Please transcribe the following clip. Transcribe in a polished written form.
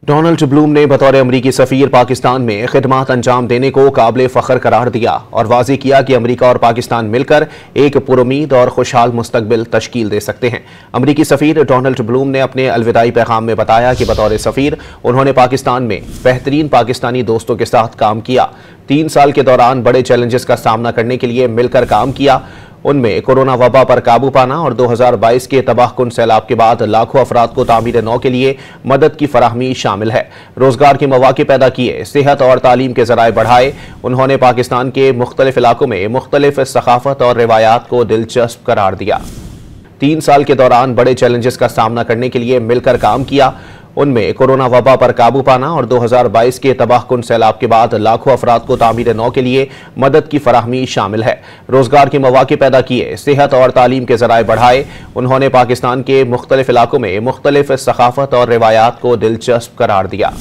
Donald Bloom ने बतौर अमरीकी सफ़ीर पाकिस्तान में खिदमत अंजाम देने को काबिल फ़ख्र करार दिया और वाज़ेह किया कि अमरीका और पाकिस्तान मिलकर एक पुरुमीद और खुशहाल मुस्तकबिल तश्कील दे सकते हैं। अमरीकी सफ़ीर डोनाल्ड ब्लूम ने अपने अलविदाई पैगाम में बताया कि बतौर सफ़ीर उन्होंने पाकिस्तान में बेहतरीन पाकिस्तानी दोस्तों के साथ काम किया। 3 साल के दौरान बड़े चैलेंजेस का सामना करने के लिए मिलकर काम किया। उनमें कोरोना वबा पर काबू पाना और 2022 के तबाहकुन सैलाब के बाद लाखों अफराद को तामीर नौ के लिए मदद की फराहमी शामिल है। रोजगार के मौके पैदा किए, सेहत और तालीम के जराए बढ़ाए। उन्होंने पाकिस्तान के मुख्तलिफ इलाकों में मुख्तलिफ सकाफत और रिवायात को दिलचस्प करार दिया। 3 साल के दौरान बड़े चैलेंजेस का सामना करने के लिए मिलकर काम किया। उनमें कोरोना वबा पर काबू पाना और 2022 के तबाहकुन सैलाब के बाद लाखों अफराद को तामीर नौ के लिए मदद की फराहमी शामिल है। रोजगार के मौके पैदा किए, सेहत और तालीम के जराए बढ़ाए। उन्होंने पाकिस्तान के मुख्तलिफ इलाकों में मुख्तलिफ सकाफत और रिवायात को दिलचस्प करार दिया।